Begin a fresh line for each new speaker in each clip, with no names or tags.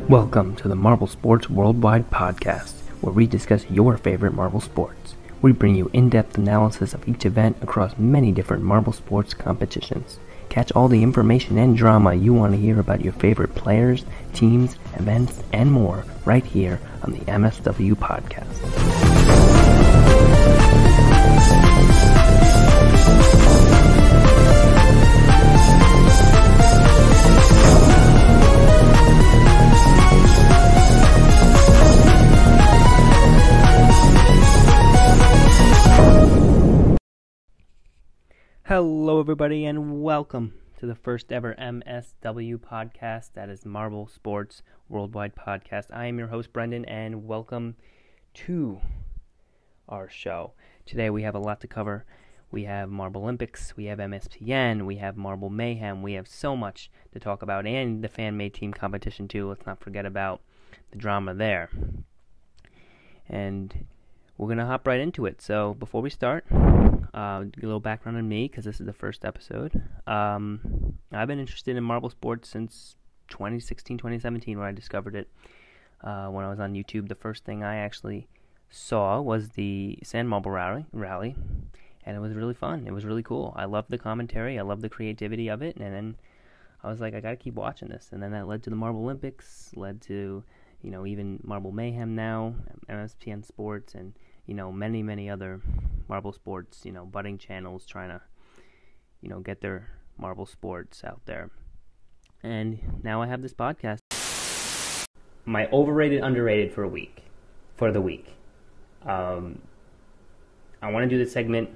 Welcome to the Marble Sports Worldwide podcast, where we discuss your favorite marble sports. We bring you in-depth analysis of each event across many different marble sports competitions. Catch all the information and drama you want to hear about your favorite players, teams, events, and more right here on the MSW podcast. Hello everybody and welcome to the first ever MSW podcast, that is Marble Sports Worldwide podcast. I am your host Brendan and welcome to our show. Today we have a lot to cover. We have Marble Olympics, we have MSPN, we have Marble Mayhem, we have so much to talk about, and the fan-made team competition too. Let's not forget about the drama there. And we're going to hop right into it. So before we start, a little background on me, because this is the first episode. I've been interested in marble sports since 2016, 2017, when I discovered it. When I was on YouTube, the first thing I actually saw was the Sand Marble Rally, and it was really fun. It was really cool. I loved the commentary. I loved the creativity of it, and then I was like, I got to keep watching this. And then that led to the Marble Olympics, led to, even Marble Mayhem now, MSPN Sports, and many, many other marble sports, budding channels trying to, get their marble sports out there. And now I have this podcast. My overrated, underrated for the week. I want to do this segment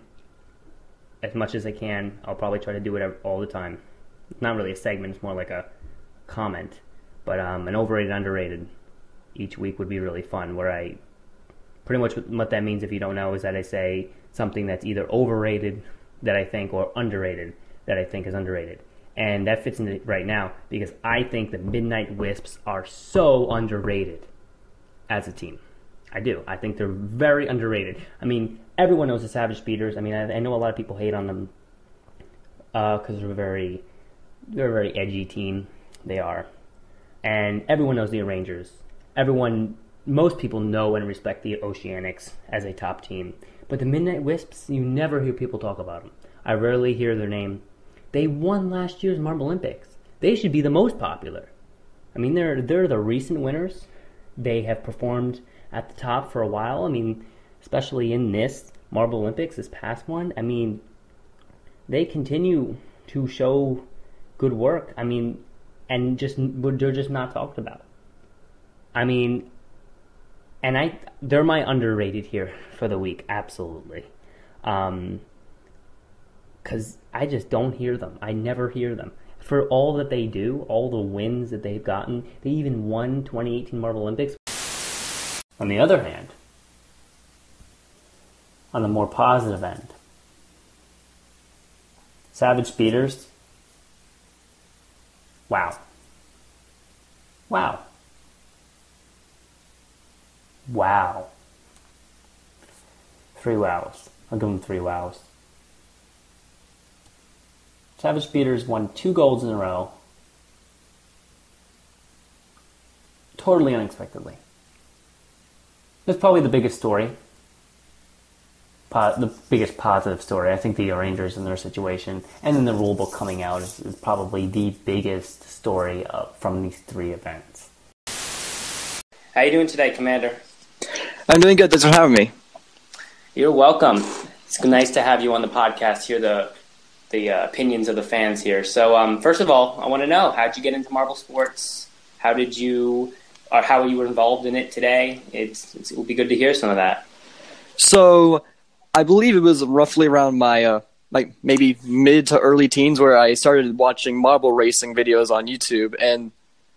as much as I can. I'll probably try to do it all the time. It's not really a segment, it's more like a comment. But an overrated, underrated each week would be really fun, where I pretty much what that means, if you don't know, is that I say something that's either overrated that I think, or underrated that I think is underrated. And that fits into right now, because I think the Midnight Wisps are so underrated as a team. I do. I think they're very underrated. I mean, everyone knows the Savage Speeders. I mean, I know a lot of people hate on them because they're a very edgy team. They are. And everyone knows the Arrangers. Most people know and respect the Oceanics as a top team. But the Midnight Wisps, you never hear people talk about them. I rarely hear their name. They won last year's Marble Olympics. They should be the most popular. I mean, they're the recent winners. They have performed at the top for a while. I mean, especially in this Marble Olympics, this past one. I mean, they continue to show good work. I mean, and they're just not talked about. I mean, and they're my underrated here for the week, absolutely. Because I just don't hear them. I never hear them. For all that they do, all the wins that they've gotten, they even won 2018 Marble Olympics. On the other hand, on the more positive end, Savage Speeders, wow. 3 wows. I'll give them 3 wows. Savage Speeders won 2 golds in a row. Totally unexpectedly. That's probably the biggest story. The biggest positive story. I think the Rangers and their situation, and then the rulebook coming out is probably the biggest story from these 3 events. How you doing today, Commander?
I'm doing good. Thanks for having me.
You're welcome. It's nice to have you on the podcast, hear the opinions of the fans here. So, first of all, I want to know, how'd you get into marble sports? How you were involved in it today? It will be good to hear some of that.
So, I believe it was roughly around my maybe mid to early teens where I started watching marble racing videos on YouTube, and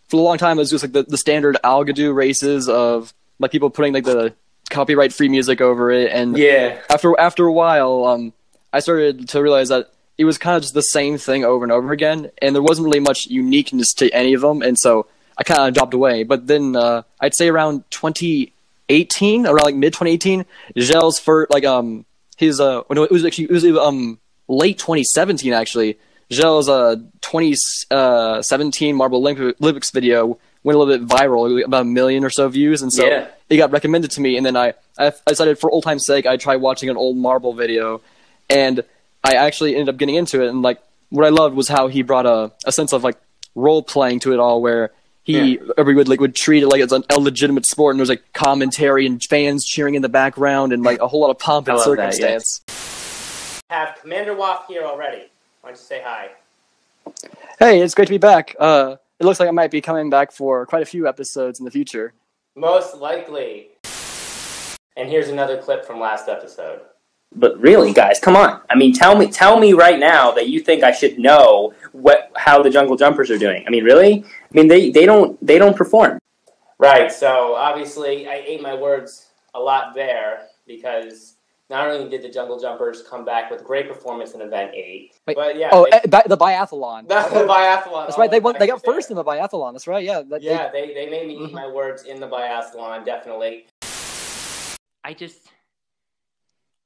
for a long time it was just the standard Algadoo races of people putting the copyright free music over it, and
yeah.
After a while, I started to realize that it was kind of just the same thing over and over again, and there wasn't really much uniqueness to any of them, and so I kind of dropped away. But then I'd say around 2018, around mid 2018, Gel's for it was late 2017 actually. Gel's 2017 Marble Olympics video went a little bit viral, about 1 million or so views, and so it got recommended to me. And then I decided, for old time's sake, I'd try watching an old Marble video, and I actually ended up getting into it. And like, what I loved was how he brought a sense of like role playing to it all, where he would treat it like it's a legitimate sport, and there's like commentary and fans cheering in the background, and like a whole lot of pomp and circumstance.
Have Commander Waff here already. Why don't you say hi?
Hey, it's great to be back. It looks like I might be coming back for quite a few episodes in the future.
Most likely. And here's another clip from last episode.
But really, guys, come on. I mean, tell me right now that you think I should know how the Jungle Jumpers are doing. I mean, really? I mean, they don't perform.
Right. So obviously, I ate my words a lot there, because not only did the Jungle Jumpers come back with a great performance in Event 8, but yeah.
Oh, the biathlon.
The biathlon.
That's right. They got first in the biathlon. That's right. Yeah.
They made me eat my words in the biathlon. Definitely. I just.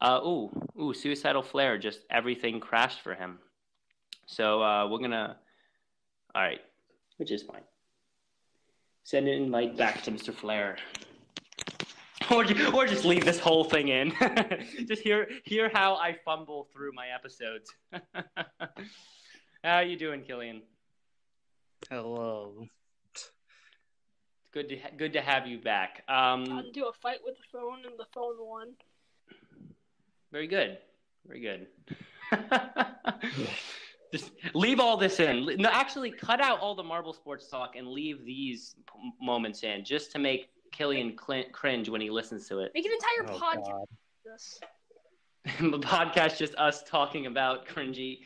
Suicidal Flare. Just everything crashed for him. So we're gonna. All right, which is fine. Send an invite back to Mr. Flare. Or just leave this whole thing in. Just hear how I fumble through my episodes. How you doing, Killian?
Hello.
Good to have you back.
Got into a fight with the phone, and the phone won.
Very good. Very good. Just leave all this in. No, actually, cut out all the Marble Sports talk and leave these moments in, just to make Killian cringe when he listens to it.
Make an entire podcast.
The podcast, just us talking about cringy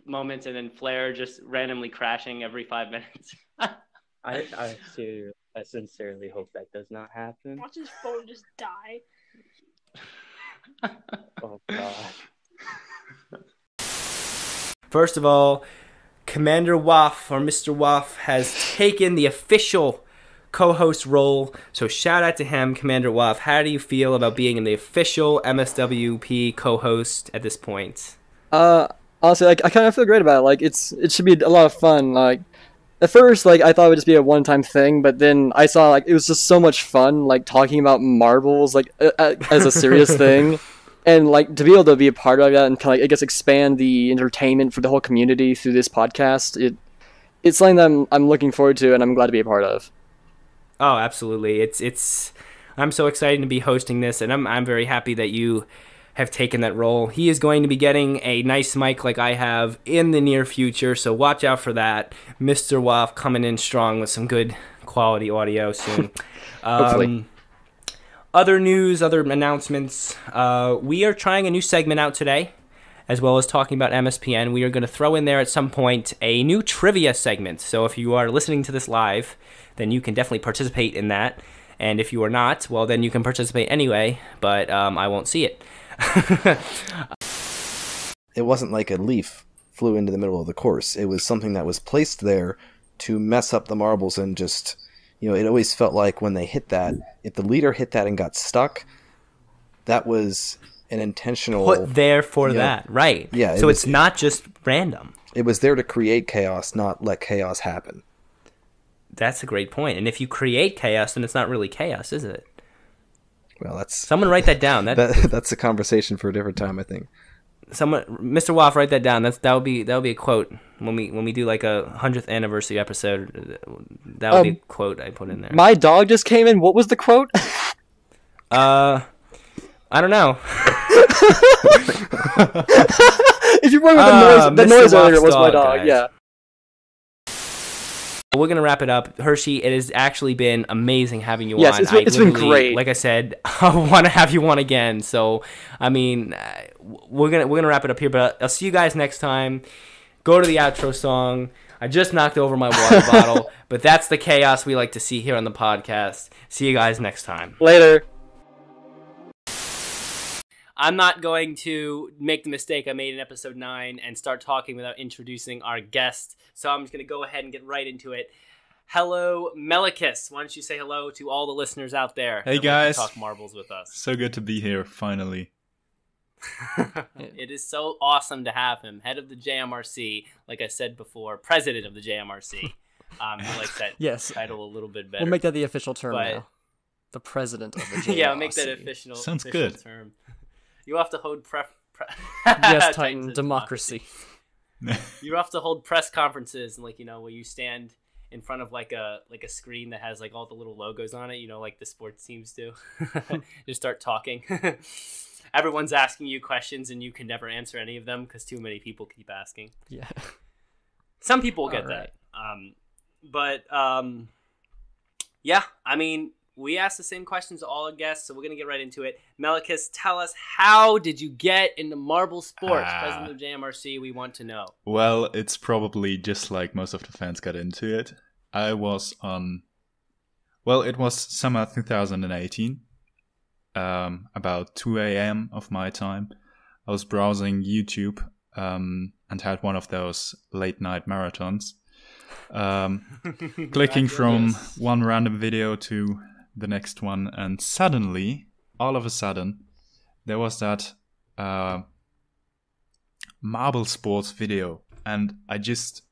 moments, and then Flair just randomly crashing every 5 minutes.
I sincerely hope that does not happen.
Watch his phone just die.
Oh God.
First of all, Commander Waff, or Mr. Waff, has taken the official co-host role. So shout out to him, Commander Waff. How do you feel about being in the official MSWP co-host at this point?
Honestly, like, I kind of feel great about it. Like, it should be a lot of fun. Like, at first, like, I thought it would just be a one-time thing, but then I saw, like, it was just so much fun, like, talking about marbles, like, as a serious thing. And, like, to be able to be a part of that and kind of, like, I guess, expand the entertainment for the whole community through this podcast, it's something that I'm looking forward to, and I'm glad to be a part of.
Oh, absolutely. I'm so excited to be hosting this, and I'm very happy that you have taken that role. He is going to be getting a nice mic like I have in the near future, so watch out for that. Mr. Waff coming in strong with some good quality audio soon.
Hopefully.
Other news, other announcements. We are trying a new segment out today, as well as talking about MSPN. We are going to throw in there at some point a new trivia segment. So if you are listening to this live, then you can definitely participate in that. And if you are not, well, then you can participate anyway, but I won't see it.
It wasn't like a leaf flew into the middle of the course. It was something that was placed there to mess up the marbles, and just, it always felt like when they hit that, if the leader hit that and got stuck, that was an intentional...
Put there for that, right.
Yeah.
So it's not just random.
It was there to create chaos, not let chaos happen.
That's a great point. And if you create chaos, then it's not really chaos, is it?
Well, that's...
Someone write that down.
That's a conversation for a different time, I think.
Mr. Waff, write that down. That would be a quote when we do like a 100th anniversary episode. That would be a quote I put in there.
My dog just came in. What was the quote?
I don't know.
If you remember the noise earlier, it was my dog.
Guys.
Yeah.
We're going to wrap it up. Hershey, it has actually been amazing having you on.
Yes, it's been great.
Like I said, I want to have you on again. So, I mean, we're gonna wrap it up here, but I'll see you guys next time. Go to the outro song. I just knocked over my water bottle, but that's the chaos we like to see here on the podcast. See you guys next time.
Later.
I'm not going to make the mistake I made in episode 9 and start talking without introducing our guest. So I'm just going to go ahead and get right into it. Hello, Melicus. Why don't you say hello to all the listeners out there?
Hey, guys.
Talk marbles with us.
So good to be here, finally.
It is so awesome to have him. Head of the JMRC, like I said before, president of the JMRC. I like that
Yes.
title a little bit better.
We'll make that the official term
But-
now. The president of the JRC.
Yeah, make that official.
Sounds
official
good.
term. You have to hold
Yes, Titan, democracy.
You have to hold press conferences and where you stand in front of like a screen that has like all the little logos on it, like the sports teams do. Just start talking. Everyone's asking you questions and you can never answer any of them because too many people keep asking.
Yeah.
Some people get
All right.
that. Yeah, I mean, we asked the same questions to all our guests, so we're going to get right into it. Melicus, tell us, how did you get into marble sports? President of JMRC, we want to know.
Well, it's probably just like most of the fans got into it. I was it was summer 2018, about 2 a.m. of my time. I was browsing YouTube and had one of those late night marathons. Clicking from one random video to the next one, and suddenly, all of a sudden, there was that marble sports video, and I just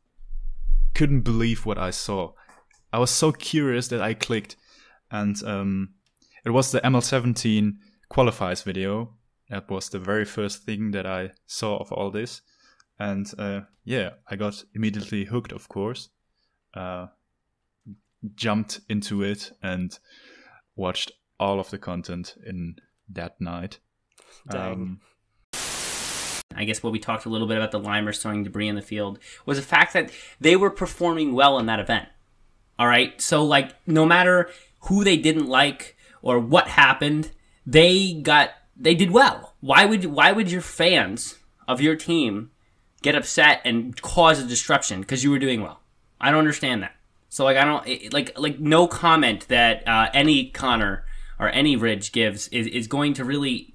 couldn't believe what I saw. I was so curious that I clicked, and it was the ML17 qualifiers video. That was the very first thing that I saw of all this, and I got immediately hooked, of course. Jumped into it and watched all of the content in that night.
Dang.
I guess what we talked a little bit about the Limers throwing debris in the field was the fact that they were performing well in that event. All right, so no matter who they didn't like or what happened, they did well. Why would your fans of your team get upset and cause a disruption because you were doing well? I don't understand that. So I don't no comment that any Connor or any Ridge gives is going to really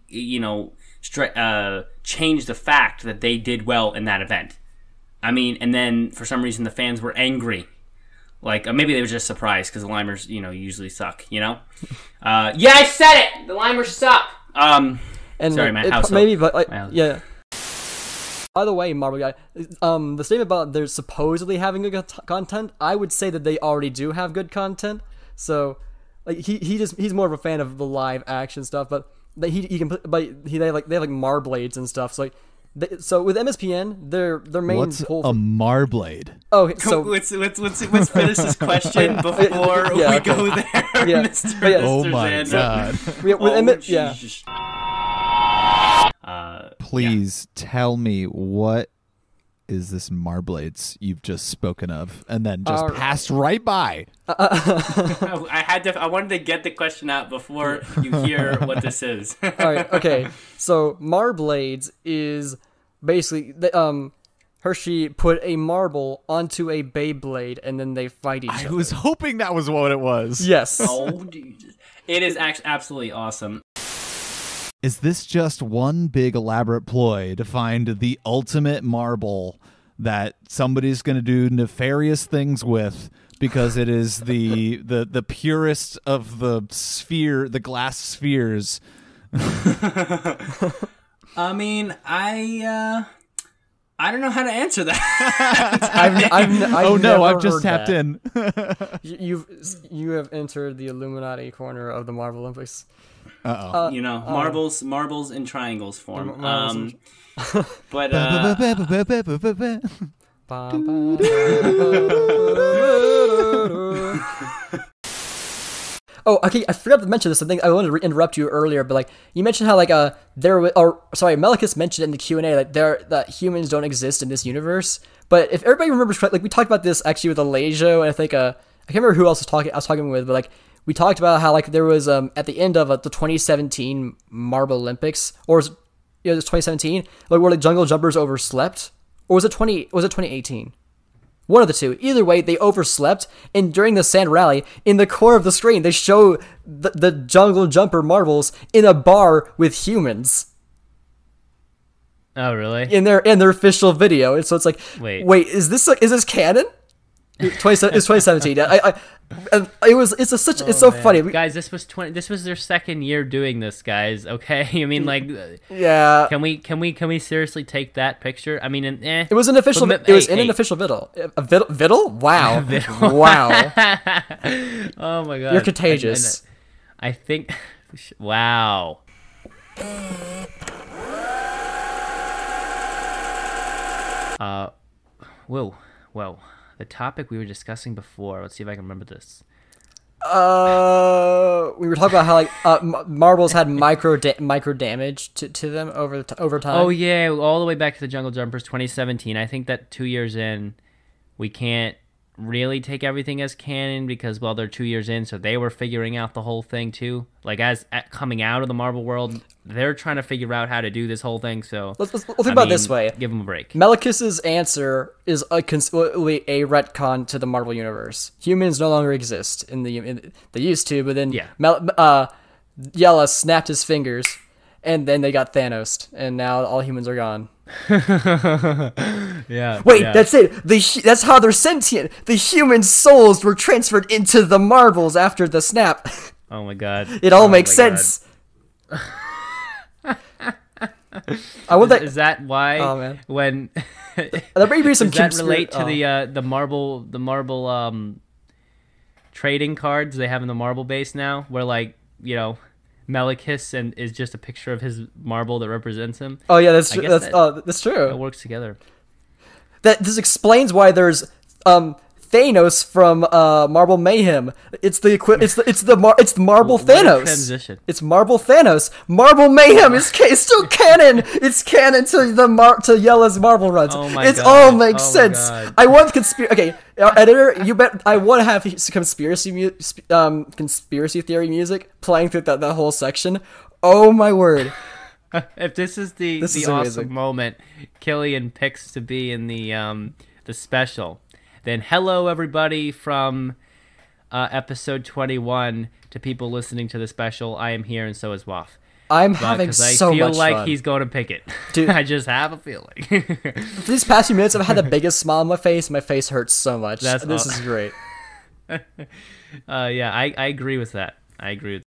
change the fact that they did well in that event. I mean, and then for some reason the fans were angry, maybe they were just surprised because the Limers usually suck. Yeah, I said it. The Limers suck.
And
sorry, man.
Maybe, but yeah. By the way, Marble Guy, the statement about they're supposedly having good content, I would say that they already do have good content. So, he's more of a fan of the live action stuff, but they have Marblades and stuff. So so with MSPN, their main
What's a Marblade?
Oh, so
let's finish this question before we go there,
Yeah.
Mr.
Yeah.
Oh
Mr.
my
Zander.
god!
Jesus.
Please tell me, what is this Marblades you've just spoken of, and then just passed right by?
I wanted to get the question out before you hear what this is.
All right, okay. So Marblades is basically Hershey put a marble onto a Beyblade, and then they fight each other.
I was hoping that was what it was.
Yes.
Oh, Jesus. It is absolutely awesome.
Is this just one big elaborate ploy to find the ultimate marble that somebody's going to do nefarious things with because it is the purest of the glass spheres?
I mean, I don't know how to answer that.
I've just tapped in.
You have entered the Illuminati corner of the Marvel Olympics.
Marbles in triangles form. But
oh, okay. I forgot to mention this. I think I wanted to interrupt you earlier, but you mentioned how Melicus mentioned in the Q&A that humans don't exist in this universe. But if everybody remembers, we talked about this actually with Alajo, and I think I can't remember who else I was talking with, but we talked about how there was at the end of the 2017 Marble Olympics, or it was 2017, where the jungle jumpers overslept, or was it 2018? One of the two. Either way, they overslept, and during the sand rally, in the corner of the screen, they show the jungle jumper marbles in a bar with humans.
Oh, really?
In their official video, and so it's wait, is this canon? It's 2017. It's so
man.
funny.
Guys, this was their second year doing this, guys. Okay, I mean, like,
yeah.
Can we seriously take that picture? I mean,
it was an official. It was in an official viddle. A viddle? Wow.
Viddle.
Wow.
Oh my god.
You're contagious.
I think. Wow. Whoa. Well, the topic we were discussing before. Let's see if I can remember this.
We were talking about how like marbles had micro damage to them over time.
Oh yeah, all the way back to the Jungle Jumpers 2017. I think that 2 years in, we can't really take everything as canon because, well, they're 2 years in, so they were figuring out the whole thing too. Like coming out of the Marvel world, they're trying to figure out how to do this whole thing. So
we'll think about it this way:
give them a break.
Malekith's answer is a retcon to the Marvel universe. Humans no longer exist they used to, but then Yella snapped his fingers, and then they got Thanos, and now all humans are gone.
Yeah.
Wait,
yeah.
that's it. That's how they're sentient. The human souls were transferred into the marbles after the snap.
Oh my god.
It all makes sense.
Is that why?
Oh man.
When
there may be some
does that relate to the marble trading cards they have in the marble base now, where like Malekith and is just a picture of his marble that represents him.
Oh yeah, that's true. That's true.
It works together.
This explains why there's Thanos from Marble Mayhem. It's the Marble Thanos.
Transition.
It's Marble Thanos. Marble Mayhem is still canon. It's canon to Yella's Marble runs.
Oh my
It
god.
all makes
Oh my
sense.
god.
I want conspiracy. Okay, editor, you bet. I want to have conspiracy theory music playing through that whole section. Oh my word.
If this is the awesome
amazing
moment Killian picks to be in the special, then hello everybody from episode 21 to people listening to the special. I am here and so is Waff.
I'm having so much fun.
I feel like he's going to pick it.
Dude,
I just have a feeling.
For these past few minutes, I've had the biggest smile on my face. My face hurts so much. This is great.
Yeah, I agree with that. I agree with that.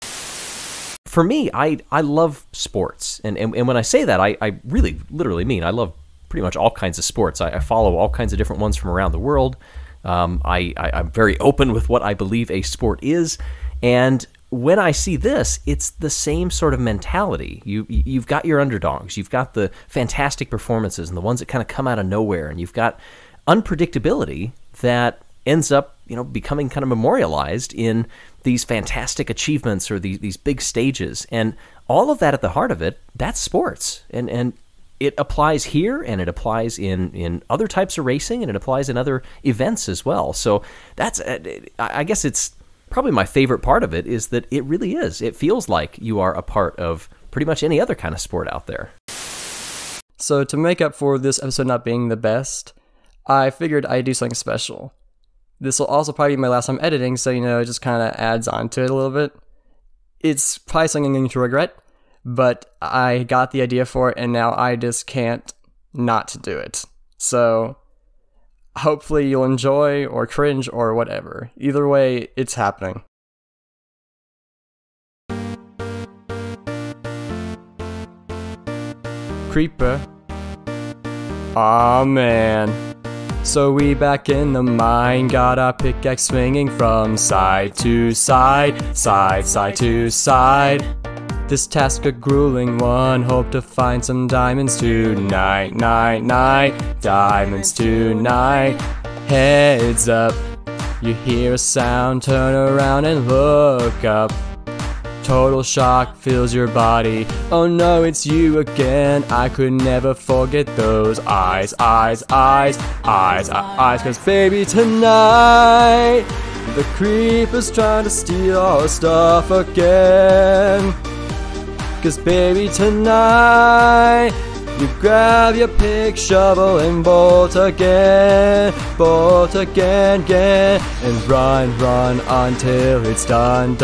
For me, I love sports. And when I say that, I really literally mean I love pretty much all kinds of sports. I follow all kinds of different ones from around the world. I'm very open with what I believe a sport is. And when I see this, it's the same sort of mentality. You've got your underdogs. You've got the fantastic performances and the ones that kind of come out of nowhere. And you've got unpredictability that ends up becoming kind of memorialized in these fantastic achievements or these big stages. And all of that at the heart of it, that's sports. And it applies here, and it applies in other types of racing, and it applies in other events as well. So that's, I guess it's probably my favorite part of it, is that it really is. It feels like you are a part of pretty much any other kind of sport out there.
So to make up for this episode not being the best, I figured I'd do something special. This will also probably be my last time editing, so it just kind of adds on to it a little bit. It's probably something I'm going to regret, but I got the idea for it, and now I just can't not do it. So hopefully you'll enjoy or cringe or whatever. Either way, it's happening. Creeper. Aw, man. So we back in the mine, got our pickaxe swinging from side to side, side to side. This task a grueling one, hope to find some diamonds tonight, diamonds tonight. Heads up, you hear a sound, turn around and look up. Total shock fills your body. Oh no, it's you again. I could never forget those eyes. Cause baby, tonight the creeper's trying to steal our stuff again. Cause baby, tonight you grab your pick, shovel, and bolt again, and run until it's done,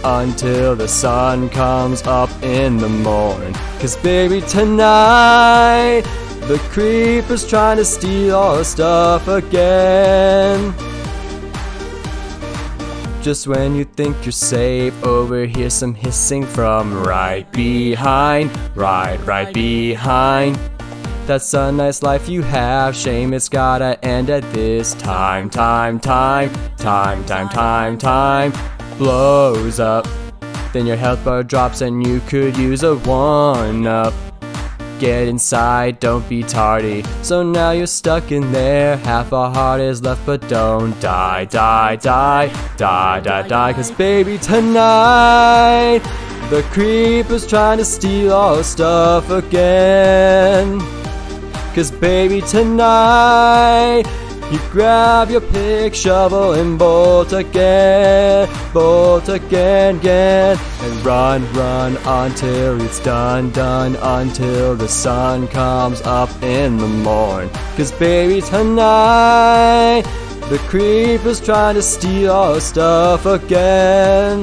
until the sun comes up in the morning. Cause baby, tonight the creeper's trying to steal all the stuff again. Just when you think you're safe, overhear some hissing from right behind, right behind. That's a nice life you have, shame it's gotta end at this time. Blows up, then your health bar drops and you could use a 1-up. Get inside, don't be tardy. So now you're stuck in there, half a heart is left, but don't die. Cause baby, tonight the creeper's trying to steal all stuff again. Cause baby, tonight you grab your pick, shovel, and bolt again, and run until it's done, until the sun comes up in the morn. Cause baby, tonight the creeper's trying to steal our stuff again.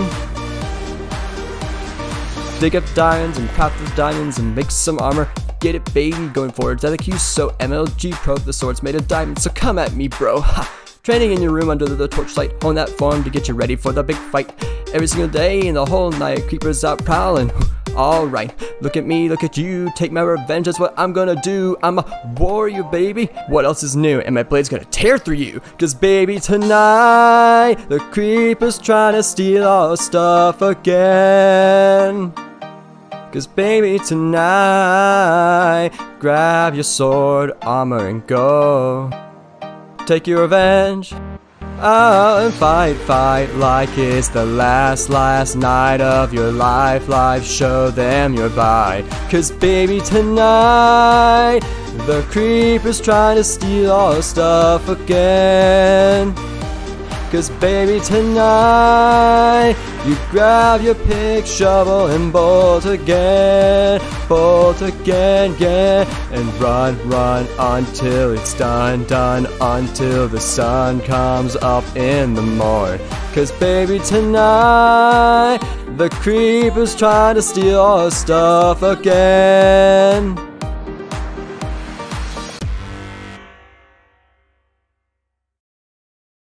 Dig up diamonds and craft those diamonds and make some armor. Get it, baby, going forward to the Q, so MLG Pro, the sword's made of diamonds, so come at me, bro. Ha. Training in your room under the torchlight, hone that form to get you ready for the big fight. Every single day and the whole night, creepers out prowling. Alright, look at me, look at you, take my revenge, that's what I'm gonna do. I'm a warrior, baby. What else is new? And my blade's gonna tear through you. Cause baby, tonight the creeper's trying to steal our stuff again. Cause baby, tonight grab your sword, armor, and go. Take your revenge, and fight like it's the last night of your life. Show them you're by. Cause baby, tonight the creeper's trying to steal all stuff again. Cause baby, tonight you grab your pick, shovel, and bolt again, and run until it's done, until the sun comes up in the morn. Cause baby, tonight the creeper's trying to steal our stuff again.